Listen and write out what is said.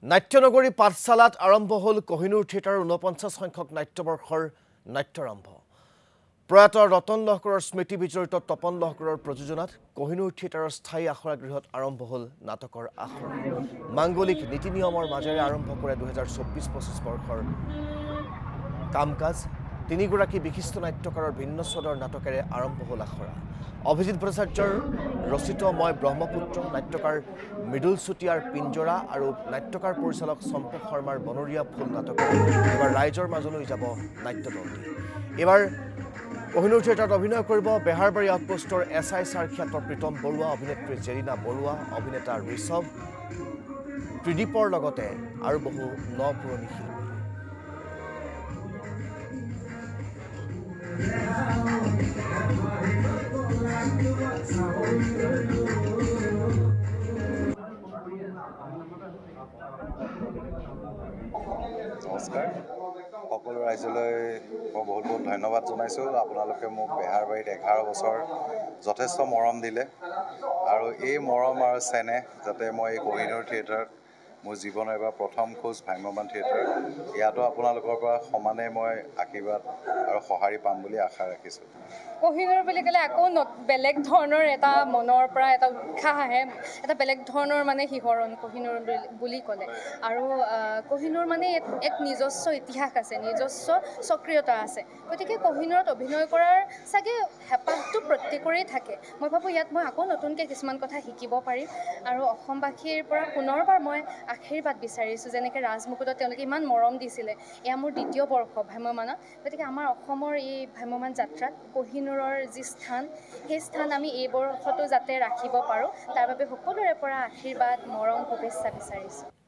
নাট্যনগৰী পাঠশালাত আৰম্ভ হ'ল কোহিনুৰ থিয়েটাৰৰ ৪৯ সংখ্যক নাট্যবৰ্ষৰ নাট্যাৰম্ভ। প্ৰয়াত ৰতন লহকৰৰ স্মৃতি বিজড়িত তপন লহকৰৰ প্ৰযোজনাত কোহিনুৰ থিয়েটাৰৰ স্থায়ী আখৰা গৃহত আৰম্ভ হ'ল নাটকৰ আখৰা। মাংগলিক নীতি নিয়মৰ মাজেৰে আৰম্ভ কৰে ২০২৪-২৫ বৰ্ষৰ কাম-কাজ। তিনিগৰাকী বিশিষ্ট নাট্যকাৰৰ ভিন্ন স্বদৰ নাটকেৰে আৰম্ভ হ'ল আখৰা। অভিজিৎ ভট্টাচাৰ্যৰ ৰচিত মই ব্ৰহ্মপুত্ৰ, নাট্যকাৰ মৃদুল চুতীয়াৰ পিঞ্জৰা আৰু নাট্যকাৰ পৰিচালক চম্পক শৰ্মাৰ বনৰীয়া ফুল নাটকেৰে এবাৰ ৰাইজৰ মাজলৈ যাব নাট্যদলটি। এইবাৰ কোহিনুৰ থিয়েটাৰত অভিনয় কৰিব বেহাৰবাৰী আউটপোষ্টৰ SI খ্যাত প্ৰীতম বৰুৱা, অভিনেত্ৰী জেৰিনা বৰুৱা, অভিনেতা ঋষভ, ত্ৰিদীপৰ লগতে আৰু বহু নপুৰণি শিল্পী। নমস্কাৰ, সকলো ৰাইজলৈ মই বহুত বহুত ধন্যবাদ জনাইছোঁ। আপোনালোকে মোক বেহাৰবাৰীত 11 বছৰ যথেষ্ট মৰম দিলে আৰু এই মৰম আৰু চেনেহ যাতে মই এই কোহিনুৰ থিয়েটাৰত মোৰ জীৱনৰ এবাৰ প্ৰথম খোজ ভ্ৰাম্যমাণ থিয়েটাৰ, ইয়াতো আপোনালোকৰ পৰা সমানে মই আশীৰ্বাদ আৰু সঁহাৰি পাম বুলি আশা ৰাখিছোঁ। কোহিনুৰ বুলি ক'লে আকৌ বেলেগ ধৰণৰ এটা মনৰ পৰা এটা উৎসাহ আহে, এটা বেলেগ ধৰণৰ মানে শিহৰণ কোহিনুৰ বুলি ক'লে। আৰু কোহিনুৰ মানে এক নিজস্ব ইতিহাস আছে, নিজস্ব স্বকীয়তা আছে। গতিকে কোহিনুৰত অভিনয় কৰাৰ চাগে হেঁপাহটো প্ৰত্যেকৰেই থাকে। মই ভাবোঁ ইয়াত মই আকৌ নতুনকৈ কিছুমান কথা শিকিব পাৰিম আৰু অসমবাসীৰ পৰা পুনৰবাৰ মই আশীৰ্বাদ বিচাৰিছোঁ। যেনেকৈ ৰাজমুকুটত তেওঁলোকে ইমান মৰম দিছিলে, এয়া মোৰ ২য় বৰ্ষ ভ্ৰাম্যমাণত। গতিকে আমাৰ অসমৰ এই ভ্ৰাম্যমাণ যাত্ৰাত কোহিনুৰৰ যি স্থান, সেই স্থান আমি এই বৰ্ষতো যাতে ৰাখিব পাৰোঁ, তাৰ বাবে সকলোৰে পৰা আশীৰ্বাদ, মৰম, শুভেচ্ছা বিচাৰিছোঁ।